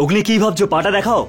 অগ্নি কি ভাবছো? পাটা দেখাও।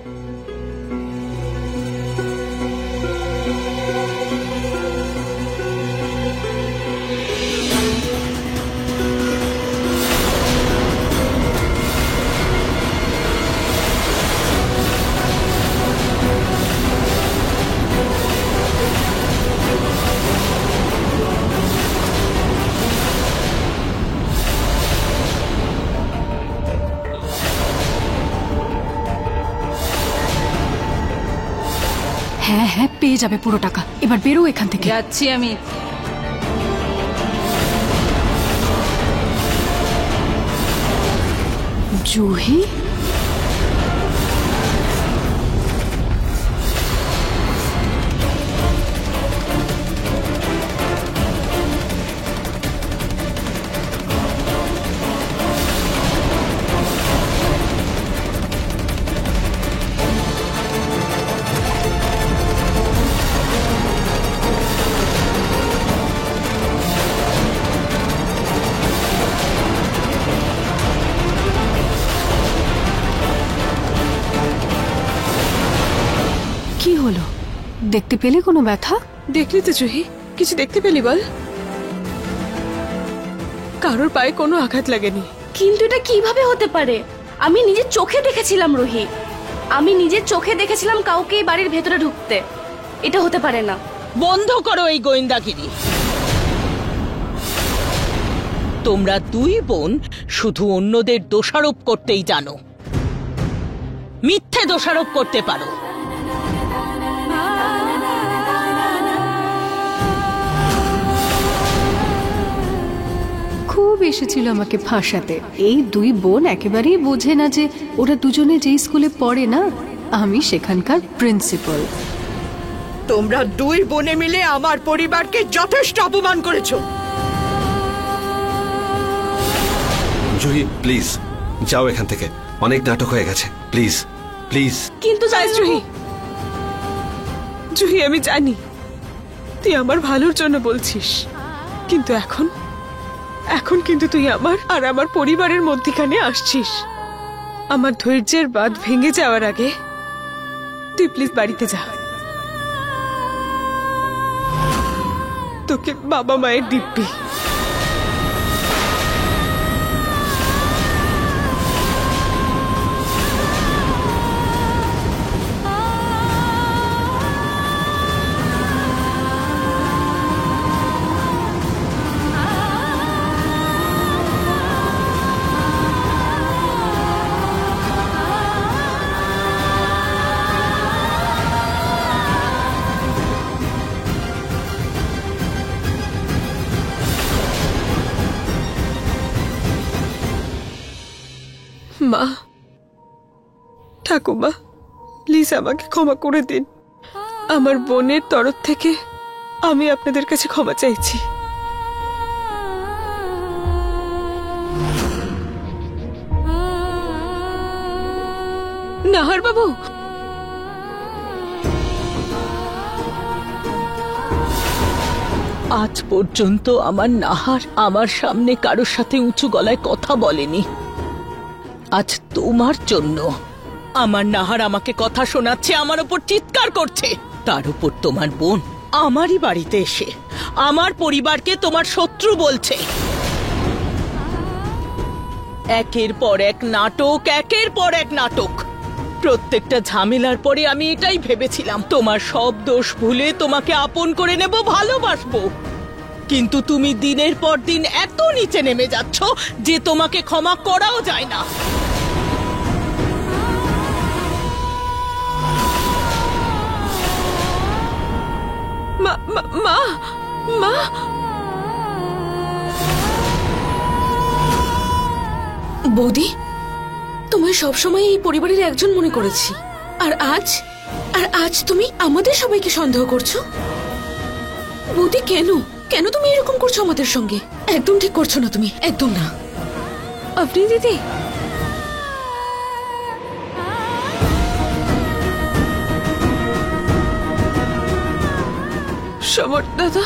হ্যাঁ হ্যাঁ, পেয়ে যাবে পুরো টাকা। এবার বেরো এখান থেকে। যাচ্ছি আমি। জুহি, কি হলো? দেখতে পেলে কোনো ব্যথা? দেখলি তো জুহি, কিছু দেখতে পেলি বল? কারোর পায়ে কোনো আঘাত লাগেনি। কিন্তু এটা কিভাবে হতে পারে? আমি নিজের চোখে দেখেছিলাম রোহি, আমি নিজের চোখে দেখেছিলাম কাউকে এই বাড়ির ভেতরে ঢুকতে। এটা হতে পারে না। বন্ধ করো এই গোয়েন্দাগিরি। তোমরা দুই বোন শুধু অন্যদের দোষারোপ করতেই জানো, মিথ্যে দোষারোপ করতে পারো। খুব এসেছিল আমাকে ফাঁসাতে। এই দুই বোন একেবারেই বোঝে না যে ওরা দুজনে যেই স্কুলে পড়ে না, আমি সেখানকার প্রিন্সিপাল। তোমরা দুই বোনে মিলে আমার পরিবারকে যথেষ্ট অপমান করেছো। জুহি প্লিজ যাও এখান থেকে, অনেক নাটক হয়ে গেছে, প্লিজ প্লিজ। কিন্তু জুহি, জুহি আমি জানি তুই আমার ভালোর জন্য বলছিস, কিন্তু এখন কিন্তু তুই আমার আর আমার পরিবারের মধ্যখানে আসছিস। আমার ধৈর্যের বাঁধ ভেঙে যাওয়ার আগে তুই প্লিজ বাড়িতে যা। তোকে বাবা মায়ের দিব্যি। মা, ঠাকুমা, প্লিজ আমাকে ক্ষমা করে দিন। আমার বোনের তরফ থেকে আমি আপনাদের কাছে ক্ষমা চাইছি। নাহার বাবু, আজ পর্যন্ত আমার নাহার আমার সামনে কারোর সাথে উঁচু গলায় কথা বলেনি। আজ তোমার জন্য আমার নাহার আমাকে কথা শোনাচ্ছে, আমার ওপর চিৎকার করছে। তার উপর তোমার বোন আমারই বাড়িতে এসে আমার পরিবারকে তোমার শত্রু বলছে। একের পর এক নাটক, একের পর এক নাটক। প্রত্যেকটা ঝামেলার পরে আমি এটাই ভেবেছিলাম তোমার সব দোষ ভুলে তোমাকে আপন করে নেব, ভালোবাসবো। কিন্তু তুমি দিনের পর দিন এত নিচে নেমে যাচ্ছ যে তোমাকে ক্ষমা করাও যায় না। মা মা মা, বৌদি, তোমায় সবসময় এই পরিবারের একজন মনে করেছি, আর আজ তুমি আমাদের সবাইকে সন্দেহ করছো। বৌদি, কেন তুমি এরকম করছো আমাদের সঙ্গে? একদম ঠিক করছো না তুমি, একদম না। আপনি দিদি, সমর দাদা,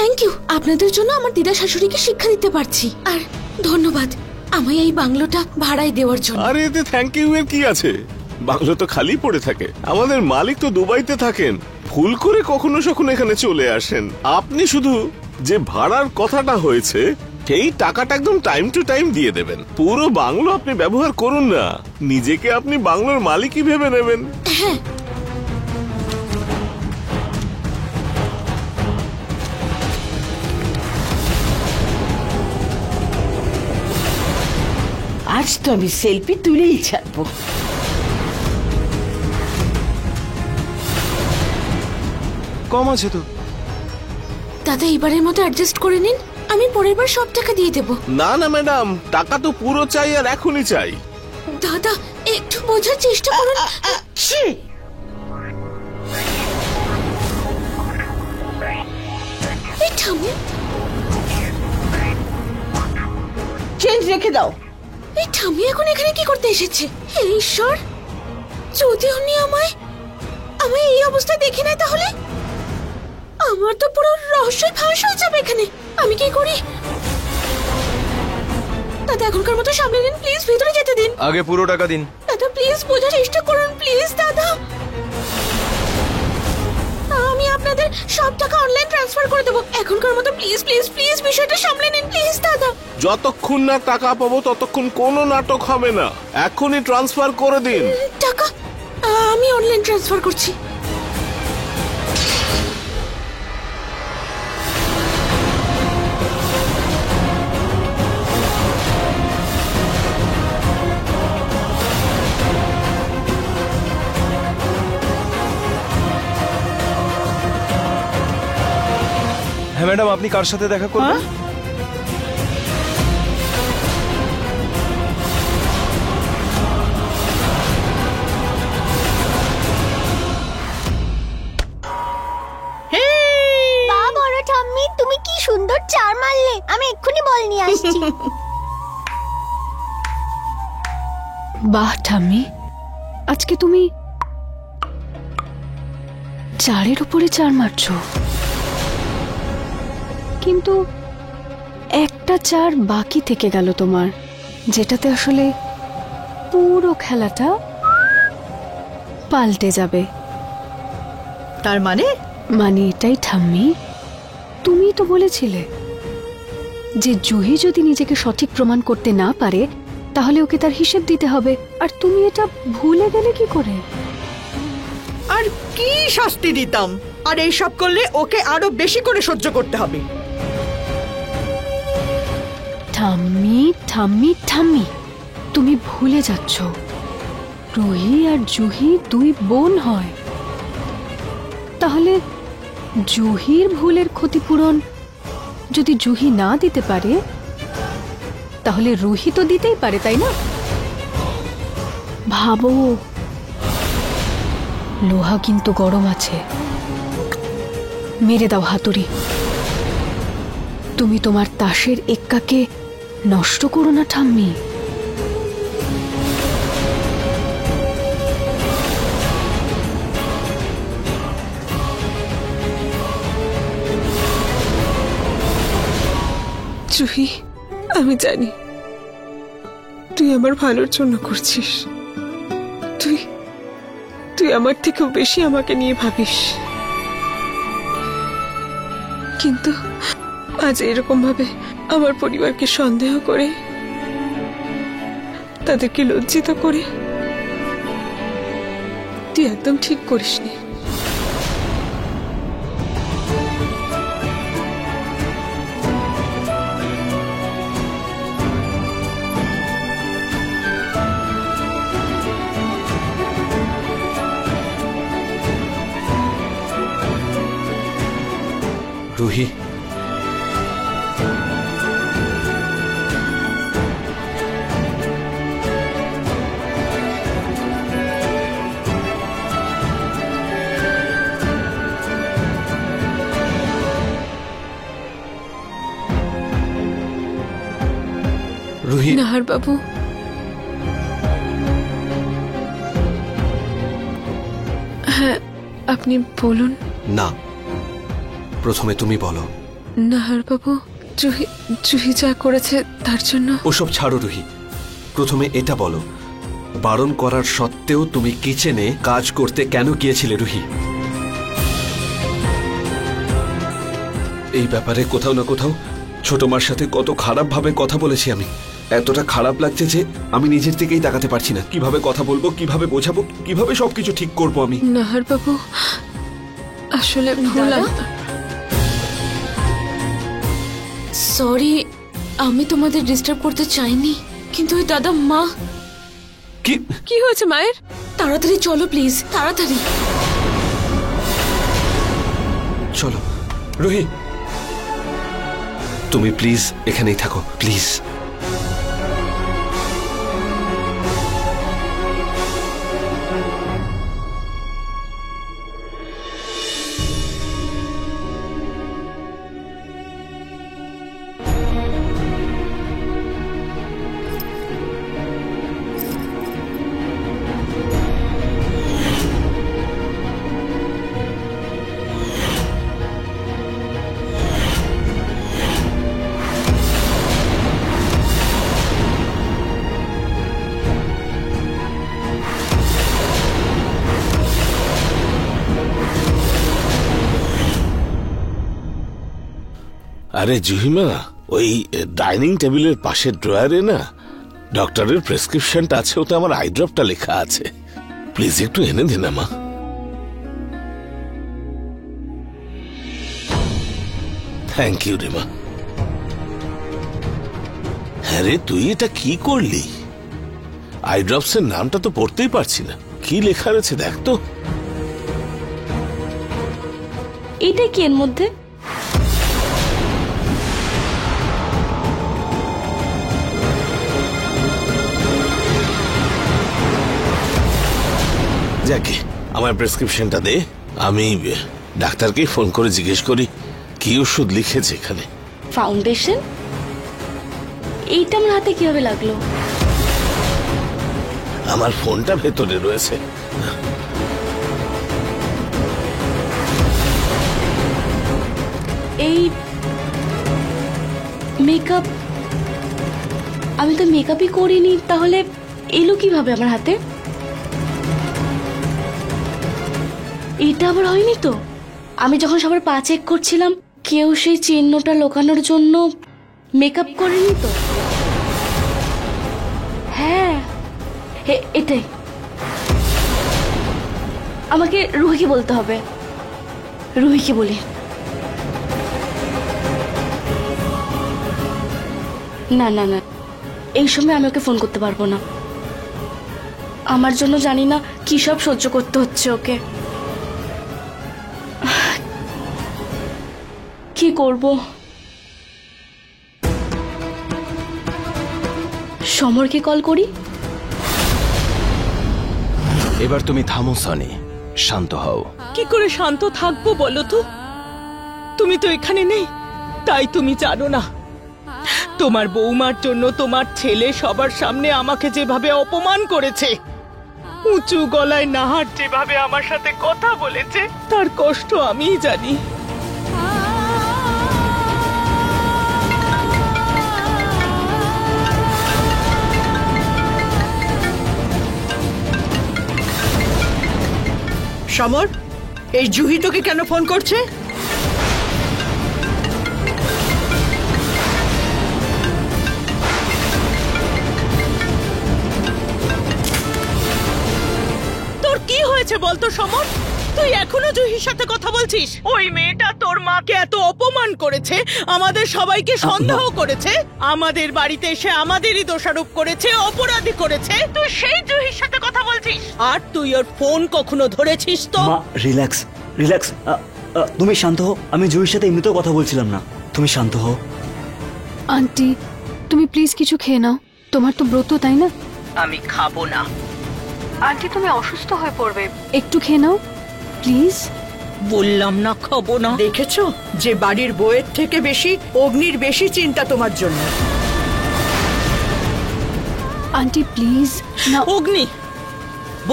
থ্যাংক ইউ, আপনাদের জন্য আমার দিদা শাশুড়িকে শিক্ষা দিতে পারছি। আর ধন্যবাদ আমায় এই বাংলোটা ভাড়ায় দেওয়ার জন্য। আরে এতে থ্যাংক ইউ এর কি আছে? বাংলো তো খালি পড়ে থাকে, আমাদের মালিক তো দুবাইতে থাকেন, ভুল করে কখনো সখনো এখানে চলে আসেন। আপনি শুধু যে ভাড়ার কথাটা হয়েছে সেই টাকাটা একদম টাইম টু টাইম দিয়ে দেবেন। পুরো বাংলো আপনি ব্যবহার করুন না, নিজেকে আপনি বাংলোর মালিকই ভেবে নেবেন। হ্যাঁ, আজ তো আমি সেলফি তুলেই ছাড়বো। কম আছে তো। দাদা এবারের মতো অ্যাডজাস্ট করে নিন, আমি পরের বার সব টাকা দিয়ে দেবো। না না ম্যাডাম, টাকা তো পুরো চাই আর এখনই চাই। দাদা একটু বোঝার চেষ্টা করুন। এই ঠাম্মি, চেঞ্জ রেখে দাও। এই ঠাম্মি এখন এখানে কি করতে এসেছে? হে ঈশ্বর, যদি উনি আমায় এই অবস্থায় দেখে নেয় তাহলে আমার তো পুরো রহস্যই ফাঁস হয়ে যাবে এখানে। আমি কি করি? দাদা এখনকার মতো সামনে দিন প্লিজ, ভিতরে যেতে দিন। আগে পুরো টাকা দিন। দাদা প্লিজ বোঝার চেষ্টা করুন প্লিজ। দাদা আমি আপনাদের সব টাকা অনলাইন ট্রান্সফার করে দেবো এখনকার মতো। প্লিজ প্লিজ প্লিজ বিষয়টা সামলে নিন প্লিজ দাদা। যতক্ষণ না টাকা পাবো ততক্ষণ কোনো নাটক হবে না, এখনই ট্রান্সফার করে দিন। টাকা আমি অনলাইন ট্রান্সফার করছি। হ্যাঁ ম্যাডাম, আপনি কার সাথে দেখা করবেন? বা বড় ঠাম্মি, তুমি কি সুন্দর চার মারলে, আমি এক্ষুনি বল নিয়ে আসছি। বাহ ঠাম্মি, আজকে তুমি চারের উপরে চার মারছো, কিন্তু একটা চার বাকি থেকে গেল তোমার, যেটাতে আসলে পুরো খেলাটা পাল্টে যাবে। তার মানে এটাই ঠাম্মি, তুমি তো বলেছিলে যে জুহি যদি নিজেকে সঠিক প্রমাণ করতে না পারে তাহলে ওকে তার হিসেব দিতে হবে, আর তুমি এটা ভুলে গেলে কি করে? আর কি শাস্তি দিতাম? আর এইসব করলে ওকে আরো বেশি করে সহ্য করতে হবে। ঠাম্মি ঠাম্মি ঠাম্মি, তুমি ভুলে যাচ্ছ রুহি আর জুহি দুই বোন হয়। তাহলে জুহির ভুলের ক্ষতিপূরণ যদি জুহি না দিতে পারে তাহলে রুহি তো দিতেই পারে, তাই না? ভাবো, লোহা কিন্তু গরম আছে, মেরে দাও হাতুড়ি। তুমি তোমার তাসের এক্কাকে নষ্ট করো না ঠাম্মি। জুহি, আমি জানি তুই আমার ভালোর জন্য করছিস। তুই আমার থেকেও বেশি আমাকে নিয়ে ভাবিস, কিন্তু আজ এরকম ভাবে আমার পরিবারকে সন্দেহ করে, তাদেরকে লজ্জিত করে তুই একদম ঠিক করিসনি। রুহি, রুহি, নাহার বাবু, হ্যাঁ আপনি বলুন। না, প্রথমে তুমি বলো নাহার বাবু, জুহি যা করেছে তার জন্য। ওসব ছাড়ো রুহি, প্রথমে এটা বলো, বারণ করার সত্ত্বেও তুমি কিচেনে কাজ করতে কেন গিয়েছিলে রুহি? এই ব্যাপারে কোথাও না কোথাও ছোট মার সাথে কত খারাপ ভাবে কথা বলেছি আমি। এতটা খারাপ লাগছে যে আমি নিজের দিকেই তাকাতে পারছি না। কিভাবে কথা বলবো, কিভাবে বোঝাবো, কিভাবে সবকিছু ঠিক করবো আমি। নাহার বাবু, আসলে ভুল। সরি, আমি তোমাদের ডিস্টার্ব করতে চাইনি, কিন্তু ওই দাদা মা। কি হয়েছে মায়ের? তাড়াতাড়ি চলো প্লিজ, তাড়াতাড়ি চলো। রুহি, তুমি প্লিজ এখানেই থাকো, প্লিজ। আরে জুহিমা, ওই ডাইনিং টেবিলের পাশের ড্রয়ারে না ডক্টরের প্রেসক্রিপশনটা আছে, ওতে আমার আই ড্রপটা লেখা আছে। প্লিজ একটু এনে দে না মা। থ্যাংক ইউ রে মা। হ্যাঁ রে, তুই এটা কি করলি? আই ড্রপস এর নামটা তো পড়তেই পারছি না, কি লেখা রয়েছে দেখ তো। এইটা কি এর মধ্যে? যাকে আমার প্রেসক্রিপশনটা দে, আমি ডাক্তারকেই ফোন করে জিজ্ঞেস করি কি ওষুধ লিখেছে এখানে। ফাউন্ডেশন? এইটা আমার হাতে কিভাবে লাগলো? আমার ফোনটা ভেতরে রয়েছে। এই মেকআপ, আমি তো মেকআপই করিনি, তাহলে এলো কিভাবে আমার হাতে? এটা আবার হয়নি তো? আমি যখন সবার পা চেক করছিলাম, কেউ সেই চিহ্নটা লুকানোর জন্য মেকআপ করেনি তো? হ্যাঁ, এটাই। আমাকে রুহিকে বলতে হবে, রুহিকে বলি। না না না, এই সময় আমি ওকে ফোন করতে পারবো না। আমার জন্য জানি না কি সব সহ্য করতে হচ্ছে ওকে। কি করব? সমরকে কল করি। এবার তুমি থামো সনি, শান্ত হও। কি করে শান্ত থাকবো বলো তো? তুমি তো এখানে নেই, তাই তুমি জানো না। তোমার বৌমার জন্য তোমার ছেলে সবার সামনে আমাকে যেভাবে অপমান করেছে, উঁচু গলায় নাহার যেভাবে আমার সাথে কথা বলেছে, তার কষ্ট আমিই জানি। সমর, এই জুহি তোকে কেন ফোন করছে? তোর কি হয়েছে বলতো সমর? তুই এখনো জুহির সাথে কথা বলছিস? ওই মেয়েটা তোর মাকে এত অপমান করেছে, আমাদের সবাইকে সন্দেহ করেছে, আমাদের বাড়িতে এসে আমাদেরই দোষারোপ করেছে, অপরাধী করেছে। তুই সেই জুহির সাথে কথা বলছিস? আর তুই ওর ফোন কখনো ধরেছিস তো? মা, রিল্যাক্স রিল্যাক্স। তুমি শান্ত হও। আমি জুহির সাথে এমনিতেও কথা বলছিলাম না। তুমি শান্ত হও। আন্টি, তুমি প্লিজ কিছু খেয়ে নাও, তোমার তো ব্রত, তাই না? আমি খাবো না। আন্টি, তুমি অসুস্থ হয়ে পড়বে, একটু খেয়ে নাও প্লিজ। বললাম না খাবো না। দেখেছো, যে বাড়ির বউয়ের থেকে বেশি অগ্নির বেশি চিন্তা তোমার জন্য। আন্টি প্লিজ না। অগ্নি,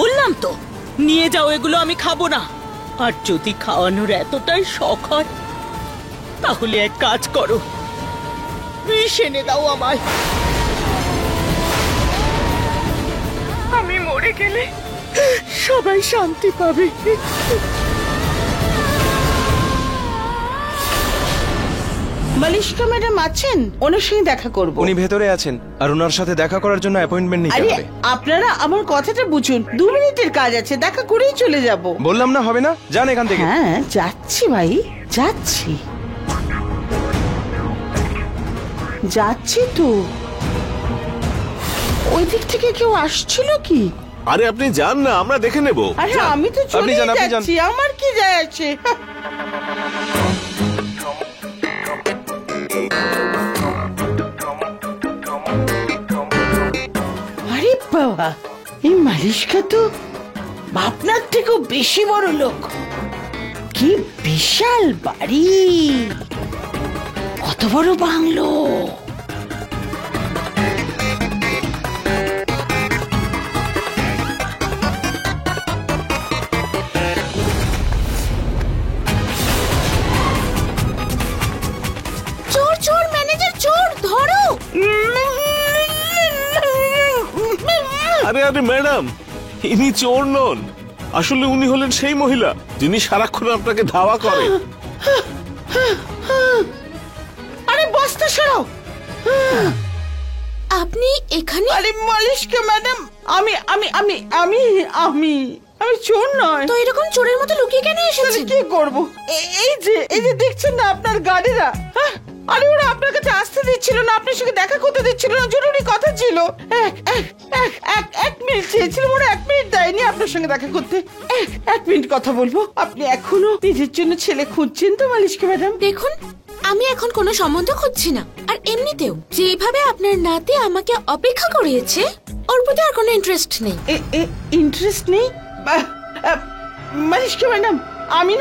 বললাম তো নিয়ে যাও এগুলো, আমি খাবো না। আর যদি খাওয়ানোর এতটাই শখ হয় তাহলে এক কাজ করো, বিষ এনে দাও আমায়। আমি মরে গেলে সবাই শান্তি পাবে। মালিশকা ম্যাডাম আছেন? ওনার সঙ্গে দেখা করব। উনি ভেতরে আছেন, আর ওনার সাথে দেখা করার জন্য অ্যাপয়েন্টমেন্ট নিতে আরে হবে। আপনারা আমার কথাটা বুঝুন, 2 মিনিটের কাজ আছে, দেখা করেই চলে যাব। বললাম না হবে না, যান এখান থেকে। হ্যাঁ যাচ্ছি ভাই, যাচ্ছি যাচ্ছি তো। ওই দিক থেকে কেউ আসছিল কি? আরে আপনি যান না, আমরা দেখে নেব। আরে আমি তো চলে যান, আপনি যান। যাচ্ছি, আমার কি যায় আছে? আরে বাবা, এই মালিশকা তো আপনার থেকেও বেশি বড় লোক। কি বিশাল বাড়ি, কত বড় বাংলো। চোর চোর ম্যানেজার চোর, ধরো। আরে আরে ম্যাডাম, ইনি চোর নন, আসলে উনি হলেন সেই মহিলা যিনি সারাক্ষণ আপনাকে ধাওয়া করে। আরে বস্তা সরাও। আপনি এখানে? আরে মালিশকা ম্যাডাম, আমি আমি আমি আমি আমি আমি চোর নয় তো এরকম চোরের মতো লুকিয়ে কেন এসেছেন? কি করব? এই যে দেখছেন না আপনার গাড়িরা, হ্যাঁ? আরে ওরা আপনার কাছে আসতে দিচ্ছিল না, আপনার সঙ্গে দেখা করতে দিচ্ছিল না, জরুরি কথা ছিল। এক মিনিট চেয়েছিল, ওরা 1 মিনিট দেয়নি আপনার সঙ্গে দেখা করতে। 1 মিনিট কথা বলবো। আপনি এখনো নিজের জন্য ছেলে খুঁজছেন তো মালিশকা ম্যাডাম? দেখুন, আমি এখন কোনো সম্বন্ধ খুঁজছি না, আর এমনিতেও যেভাবে আপনার নাতি আমাকে অপেক্ষা করিয়েছে, ওর প্রতি আর কোনো ইন্টারেস্ট নেই। ইন্টারেস্ট নেই? মালিশকা ম্যাডাম, আমি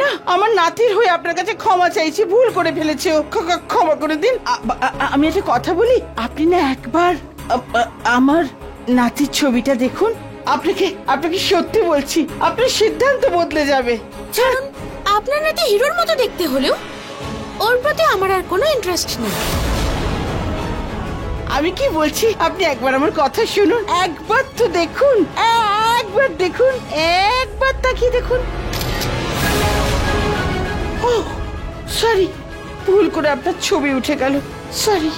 না আমার নাতির হয়ে আপনার কাছে ক্ষমা চাইছি, ভুল করে ফেলেছি, ক্ষমা করে দিন। আমি একটা কথা বলি, আপনি না একবার আমার নাতির ছবিটা দেখুন। আপনাকে সত্যি বলছি, আপনার সিদ্ধান্ত বদলে যাবে। কারণ আপনার নাতি হিরোর মতো দেখতে হলেও ওর প্রতি আমার আর কোনো ইন্টারেস্ট নেই। আমি কি বলছি, আপনি একবার আমার কথা শুনুন, একবার তো দেখুন, একবার দেখুন, একবার তাকিয়ে দেখুন। ও সরি, ভুল করে আপনার ছবি উঠে গেল, সরি।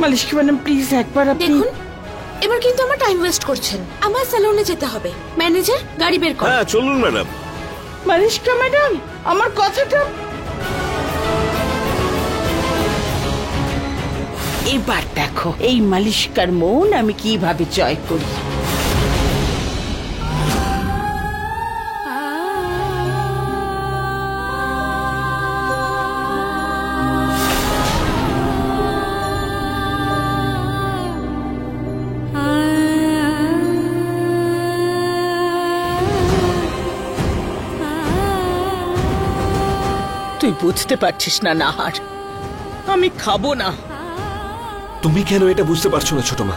মালিশকা ম্যাডাম প্লিজ একবার আপনি দেখুন, এবার কিন্তু আমার টাইম ওয়েস্ট করছেন, আমার স্যালুনে যেতে হবে। ম্যানেজার, গাড়ি বের করুন। হ্যাঁ চলুন ম্যাডাম। মালিশকা ম্যাডাম, আমার কথাটা এবার দেখো, এই মালিশকার মন আমি কিভাবে জয় করি। তুই বুঝতে পারছিস না নাহার, আমি খাবো না। তুমি কেন এটা বুঝতে পারছো না ছোট মা,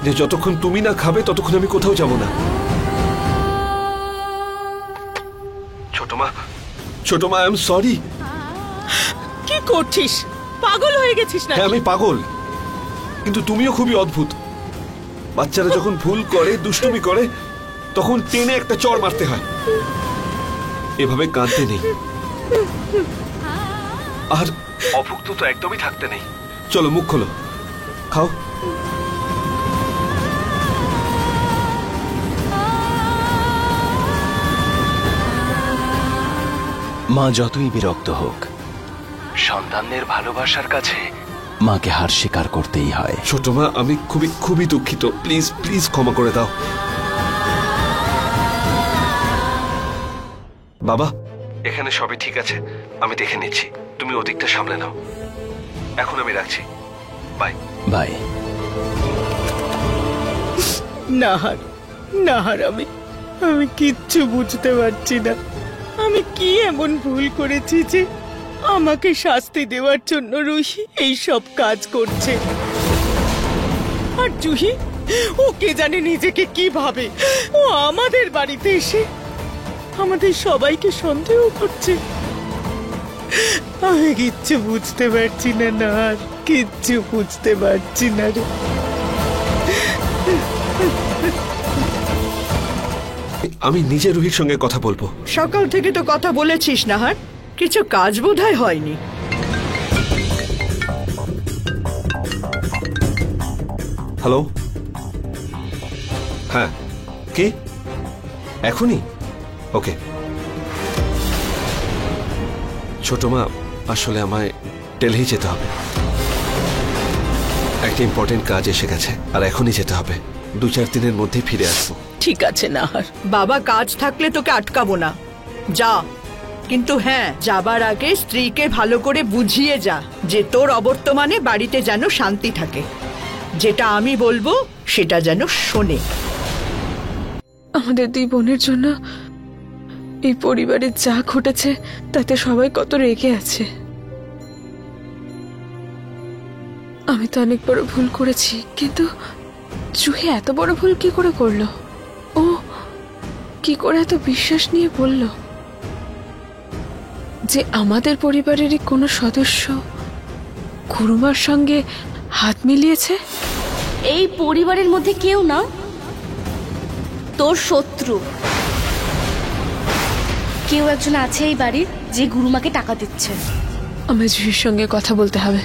যে যতক্ষণ তুমি না খাবে ততক্ষণ আমি কোথাও যাব না? ছোট মা আই এম সরি। কি করছিস? পাগল হয়ে গেছিস না? হ্যাঁ আমি পাগল, কিন্তু তুমিও খুবই অদ্ভুত। বাচ্চারা যখন ভুল করে, দুষ্টুমি করে, তখন টেনে একটা চড় মারতে হয়, এভাবে কাঁদতে নেই। আর অভুক্ত তো একদমই থাকতে নেই। চলো মুখ খোলো, খাও। মা যতই বিরক্ত হোক, সন্তানদের ভালোবাসার কাছে মাকে হার স্বীকার করতেই হয়। ছোট মা, আমি খুবই খুবই দুঃখিত, প্লিজ প্লিজ ক্ষমা করে দাও। বাবা, এখানে সবই ঠিক আছে, আমি দেখে নিচ্ছি, তুমি ওদিকটা সামলে নাও। এখন আমি রাখছি, বাই বাই। নাহার, নাহার, আমি কিচ্ছু বুঝতে পারছি না। আমি কি এমন ভুল করেছি যে আমাকে শাস্তি দেওয়ার জন্য রুহি এই সব কাজ করছে? আর জুহি, ও কে জানে নিজেকে কি ভাবে। ও আমাদের বাড়িতে এসে আমাদের সবাইকে সন্দেহ করছে। আমি কিচ্ছু বুঝতে পারছি না নাহার, কিচ্ছু বুঝতে পারছি না রে। আমি নিজে রুহির সঙ্গে কথা বলবো। সকাল থেকে তো কথা বলেছিস নাহার, কিছু কাজ বোধহয় হয়নি। হ্যালো, হ্যাঁ কি এখনই? ওকে। ছোট মা, আসলে আমায় দিল্লি যেতে হবে, একটা ইম্পর্টেন্ট কাজ এসে গেছে আর এখনই যেতে হবে। 2-4 দিনের মধ্যে ফিরে আসবো। ঠিক আছে নাহার। বাবা, কাজ থাকলে তোকে আটকাবো না, যা। কিন্তু হ্যাঁ, যাবার আগে স্ত্রীকে ভালো করে বুঝিয়ে যা যে তোর অবর্তমানে বাড়িতে যেন শান্তি থাকে, যেটা আমি বলবো সেটা যেন শোনে। আমাদের 2 বোনের জন্য এই পরিবারে যা ঘটেছে তাতে সবাই কত রেগে আছে। আমি তো অনেক বড় ভুল করেছি, কিন্তু জুহি এত বড় ভুল কি করে করলো? ও কি করে এত বিশ্বাস নিয়ে বলল যে আমাদের পরিবারেরই কোনো সদস্য গুরুমার সঙ্গে হাত মিলিয়েছে? এই পরিবারের মধ্যে কেউ না তোর শত্রু, কেউ একজন আছে এই বাড়ির যে গুরুমাকে টাকা দিচ্ছে। আমার জুহির সঙ্গে কথা বলতে হবে।